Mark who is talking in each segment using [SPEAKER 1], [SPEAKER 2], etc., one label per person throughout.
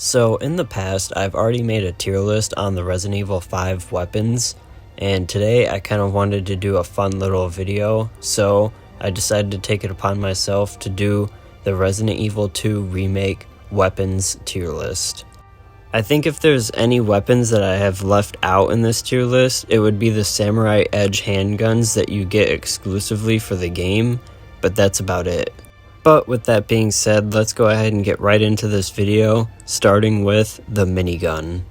[SPEAKER 1] So in the past, I've already made a tier list on the Resident Evil 5 weapons, and today I kind of wanted to do a fun little video, so I decided to take it upon myself to do the Resident Evil 2 Remake weapons tier list. I think if there's any weapons that I have left out in this tier list, it would be the Samurai Edge handguns that you get exclusively for the game, but that's about it. But with that being said, let's go ahead and get right into this video, starting with the minigun.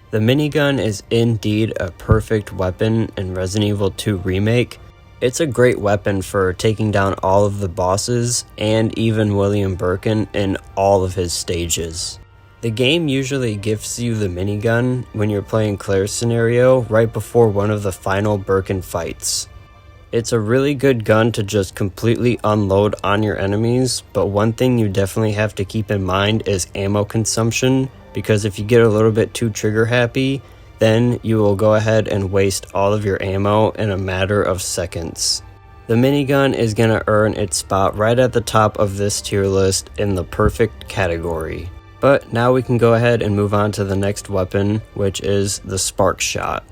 [SPEAKER 1] The minigun is indeed a perfect weapon in Resident Evil 2 Remake. It's a great weapon for taking down all of the bosses and even William Birkin in all of his stages. The game usually gives you the minigun when you're playing Claire's scenario right before one of the final Birkin fights. It's a really good gun to just completely unload on your enemies, but one thing you definitely have to keep in mind is ammo consumption, because if you get a little bit too trigger happy, then you will go ahead and waste all of your ammo in a matter of seconds. The minigun is going to earn its spot right at the top of this tier list in the perfect category. But now we can go ahead and move on to the next weapon, which is the Spark Shot.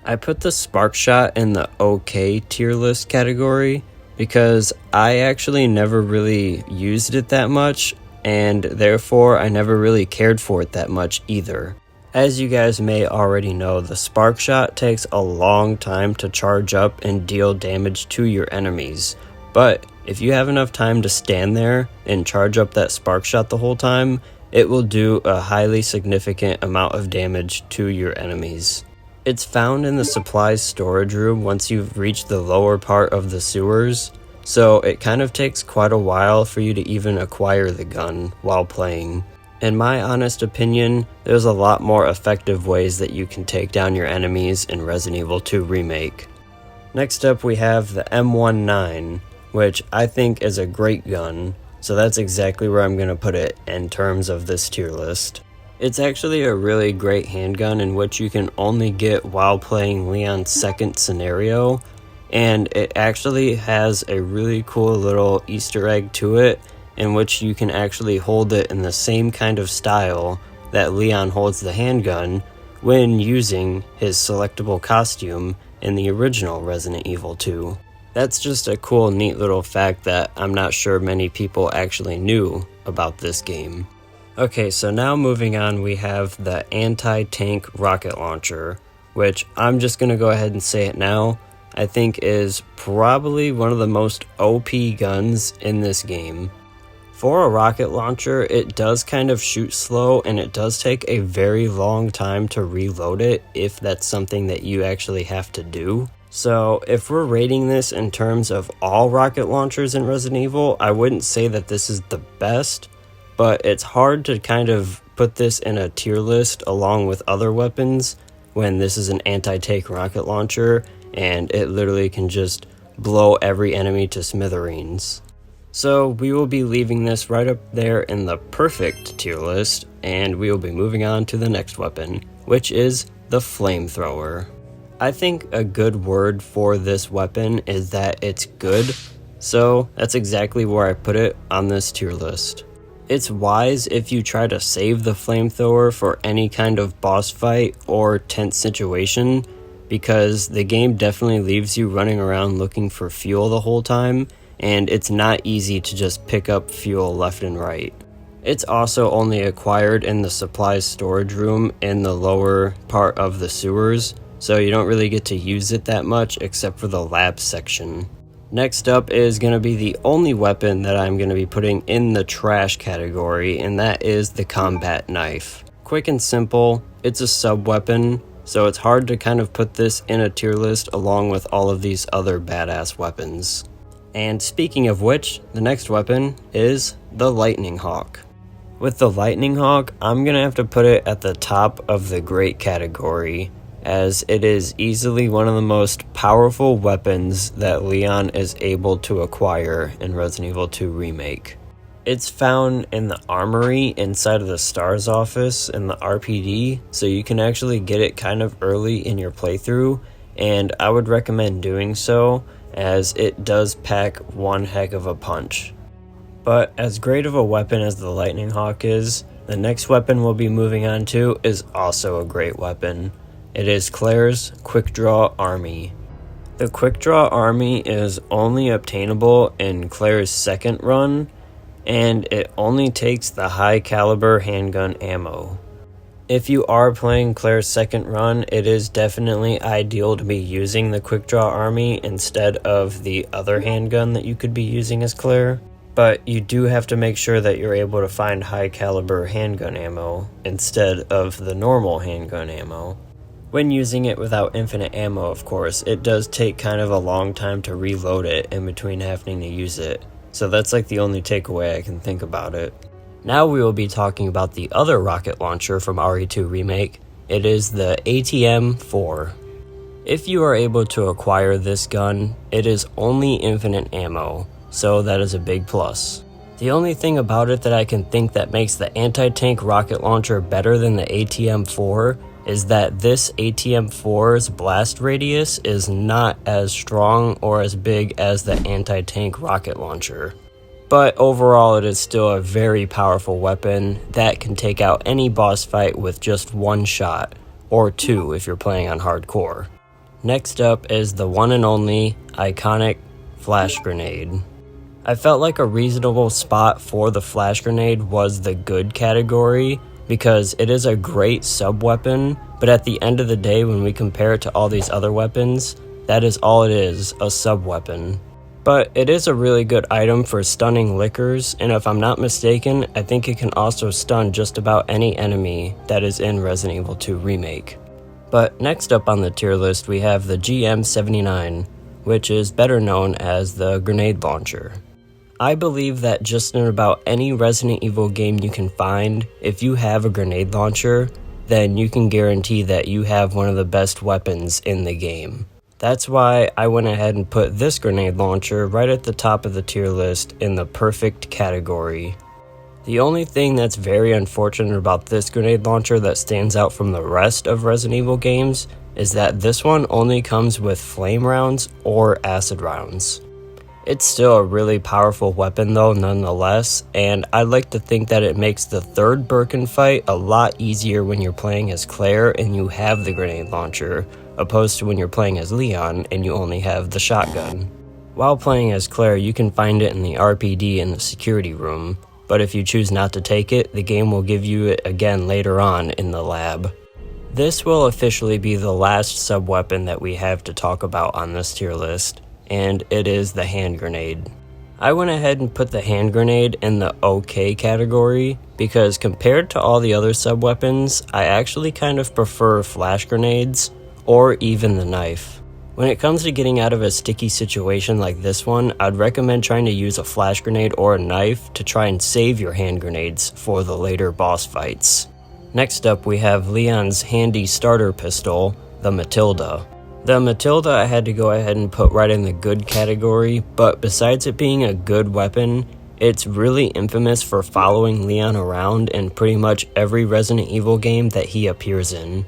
[SPEAKER 1] I put the Spark Shot in the OK tier list category because I actually never really used it that much, and therefore I never really cared for it that much either. As you guys may already know, the Spark Shot takes a long time to charge up and deal damage to your enemies, but if you have enough time to stand there and charge up that Spark Shot the whole time, it will do a highly significant amount of damage to your enemies. It's found in the supplies storage room once you've reached the lower part of the sewers, so it kind of takes quite a while for you to even acquire the gun while playing. In my honest opinion, there's a lot more effective ways that you can take down your enemies in Resident Evil 2 Remake. Next up we have the M19, which I think is a great gun, so that's exactly where I'm going to put it in terms of this tier list. It's actually a really great handgun in which you can only get while playing Leon's second scenario, and it actually has a really cool little Easter egg to it in which you can actually hold it in the same kind of style that Leon holds the handgun when using his selectable costume in the original Resident Evil 2. That's just a cool, neat little fact that I'm not sure many people actually knew about this game. Okay, so now moving on, we have the anti-tank rocket launcher, which I'm just going to go ahead and say it now, I think is probably one of the most OP guns in this game. For a rocket launcher, it does kind of shoot slow, and it does take a very long time to reload it if that's something that you actually have to do. So if we're rating this in terms of all rocket launchers in Resident Evil, I wouldn't say that this is the best, but it's hard to kind of put this in a tier list along with other weapons when this is an anti-tank rocket launcher and it literally can just blow every enemy to smithereens. So we will be leaving this right up there in the perfect tier list, and we will be moving on to the next weapon, which is the flamethrower. I think a good word for this weapon is that it's good, so that's exactly where I put it on this tier list. It's wise if you try to save the flamethrower for any kind of boss fight or tense situation, because the game definitely leaves you running around looking for fuel the whole time, and it's not easy to just pick up fuel left and right. It's also only acquired in the supplies storage room in the lower part of the sewers, so you don't really get to use it that much except for the lab section. Next up is going to be the only weapon that I'm going to be putting in the trash category, and that is the combat knife. Quick and simple, it's a sub-weapon, so it's hard to kind of put this in a tier list along with all of these other badass weapons. And speaking of which, the next weapon is the Lightning Hawk. With the Lightning Hawk, I'm going to have to put it at the top of the great category, as it is easily one of the most powerful weapons that Leon is able to acquire in Resident Evil 2 Remake. It's found in the armory inside of the STARS office in the RPD, so you can actually get it kind of early in your playthrough, and I would recommend doing so as it does pack one heck of a punch. But as great of a weapon as the Lightning Hawk is, The next weapon we'll be moving on to is also a great weapon. It is Claire's Quick Draw Army. The Quick Draw Army is only obtainable in Claire's second run, and it only takes the high caliber handgun ammo. If you are playing Claire's second run, it is definitely ideal to be using the Quick Draw Army instead of the other handgun that you could be using as Claire. But you do have to make sure that you're able to find high caliber handgun ammo instead of the normal handgun ammo. When using it without infinite ammo, of course, it does take kind of a long time to reload it in between having to use it. So that's like the only takeaway I can think about it. Now we will be talking about the other rocket launcher from RE2 Remake. It is the ATM-4. If you are able to acquire this gun, it is only infinite ammo, so that is a big plus. The only thing about it that I can think that makes the anti-tank rocket launcher better than the ATM-4 is that this ATM-4's blast radius is not as strong or as big as the anti-tank rocket launcher. But overall, it is still a very powerful weapon that can take out any boss fight with just one shot, or two if you're playing on hardcore. Next up is the one and only iconic flash grenade. I felt like a reasonable spot for the flash grenade was the good category, because it is a great sub-weapon, but at the end of the day, when we compare it to all these other weapons, that is all it is, a sub-weapon. But it is a really good item for stunning lickers, and if I'm not mistaken, I think it can also stun just about any enemy that is in Resident Evil 2 Remake. But next up on the tier list we have the GM79, which is better known as the grenade launcher. I believe that just in about any Resident Evil game you can find, if you have a grenade launcher, then you can guarantee that you have one of the best weapons in the game. That's why I went ahead and put this grenade launcher right at the top of the tier list in the perfect category. The only thing that's very unfortunate about this grenade launcher that stands out from the rest of Resident Evil games is that this one only comes with flame rounds or acid rounds. It's still a really powerful weapon though nonetheless, and I like to think that it makes the third Birkin fight a lot easier when you're playing as Claire and you have the grenade launcher, opposed to when you're playing as Leon and you only have the shotgun. While playing as Claire, you can find it in the RPD in the security room, but if you choose not to take it, the game will give you it again later on in the lab. This will officially be the last sub-weapon that we have to talk about on this tier list, and it is the hand grenade. I went ahead and put the hand grenade in the OK category because compared to all the other sub-weapons, I actually kind of prefer flash grenades or even the knife. When it comes to getting out of a sticky situation like this one, I'd recommend trying to use a flash grenade or a knife to try and save your hand grenades for the later boss fights. Next up we have Leon's handy starter pistol, the Matilda. The Matilda I had to go ahead and put right in the good category, but besides it being a good weapon, it's really infamous for following Leon around in pretty much every Resident Evil game that he appears in.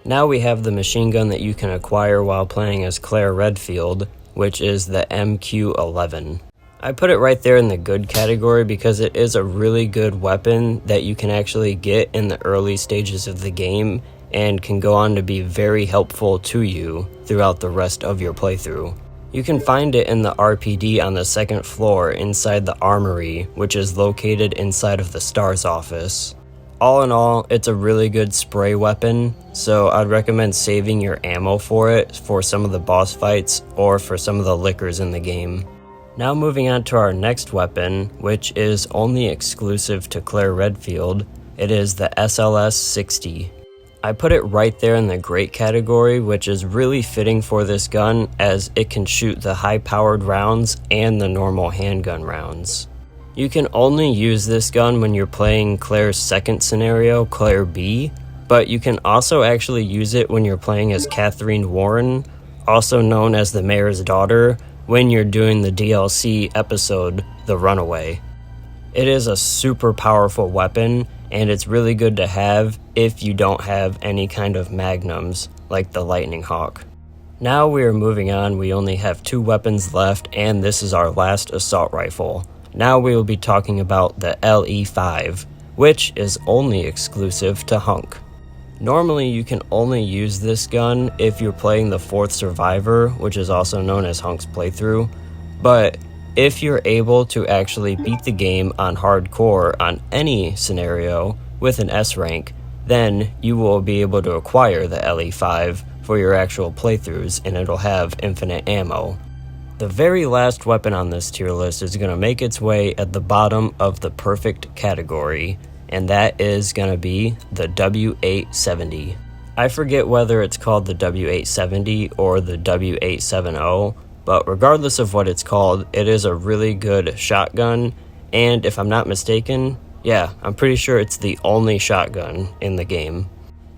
[SPEAKER 1] Now we have the machine gun that you can acquire while playing as Claire Redfield, which is the MQ-11. I put it right there in the good category because it is a really good weapon that you can actually get in the early stages of the game and can go on to be very helpful to you throughout the rest of your playthrough. You can find it in the RPD on the second floor inside the armory, which is located inside of the STARS office. All in all, it's a really good spray weapon, so I'd recommend saving your ammo for it for some of the boss fights or for some of the lickers in the game. Now moving on to our next weapon, which is only exclusive to Claire Redfield, it is the SLS-60. I put it right there in the great category, which is really fitting for this gun as it can shoot the high-powered rounds and the normal handgun rounds. You can only use this gun when you're playing Claire's second scenario, Claire B, but you can also actually use it when you're playing as Catherine Warren, also known as the mayor's daughter, when you're doing the DLC episode, The Runaway. It is a super powerful weapon, and it's really good to have if you don't have any kind of magnums, like the Lightning Hawk. Now we are moving on, we only have 2 weapons left, and this is our last assault rifle. Now we will be talking about the LE5, which is only exclusive to Hunk. Normally you can only use this gun if you're playing the 4th Survivor, which is also known as Hunk's playthrough, but if you're able to actually beat the game on hardcore on any scenario with an S rank, then you will be able to acquire the LE5 for your actual playthroughs, and it'll have infinite ammo. The very last weapon on this tier list is going to make its way at the bottom of the perfect category, and that is going to be the W870. I forget whether it's called the W870 or the W870, but regardless of what it's called, it is a really good shotgun, and if I'm not mistaken, yeah, I'm pretty sure it's the only shotgun in the game.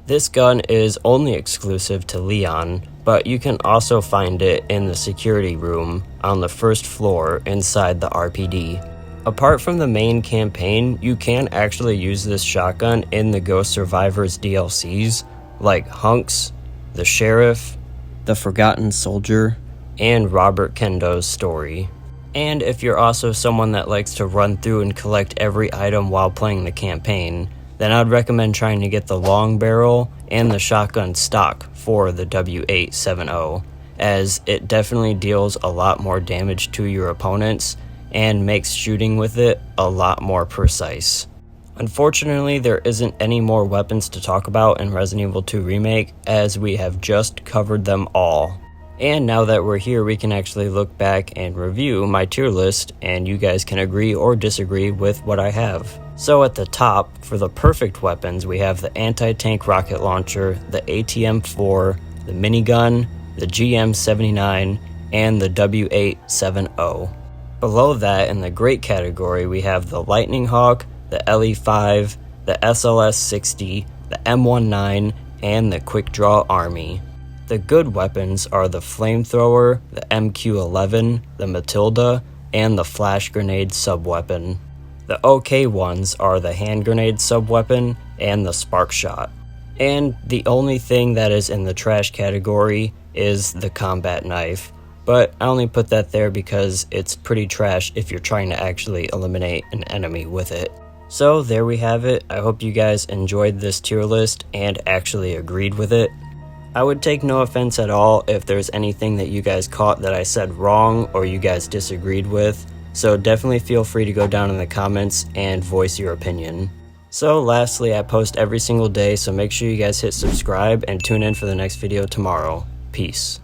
[SPEAKER 1] This gun is only exclusive to Leon, but you can also find it in the security room on the first floor inside the RPD. Apart from the main campaign, you can actually use this shotgun in the Ghost Survivors DLCs, like Hunk's, the Sheriff, the Forgotten Soldier, and Robert Kendo's story. And if you're also someone that likes to run through and collect every item while playing the campaign, then I'd recommend trying to get the long barrel and the shotgun stock for the W870, as it definitely deals a lot more damage to your opponents and makes shooting with it a lot more precise. Unfortunately, there isn't any more weapons to talk about in Resident Evil 2 Remake, as we have just covered them all. And now that we're here, we can actually look back and review my tier list, and you guys can agree or disagree with what I have. So at the top, for the perfect weapons, we have the anti-tank rocket launcher, the ATM-4, the minigun, the GM79, and the W870. Below that, in the great category, we have the Lightning Hawk, the LE5, the SLS-60, the M19, and the Quick Draw Army. The good weapons are the Flamethrower, the MQ-11, the Matilda, and the Flash Grenade subweapon. The okay ones are the Hand Grenade subweapon and the Spark Shot. And the only thing that is in the trash category is the Combat Knife, but I only put that there because it's pretty trash if you're trying to actually eliminate an enemy with it. So there we have it. I hope you guys enjoyed this tier list and actually agreed with it. I would take no offense at all if there's anything that you guys caught that I said wrong or you guys disagreed with, so definitely feel free to go down in the comments and voice your opinion. So lastly, I post every single day, so make sure you guys hit subscribe and tune in for the next video tomorrow. Peace.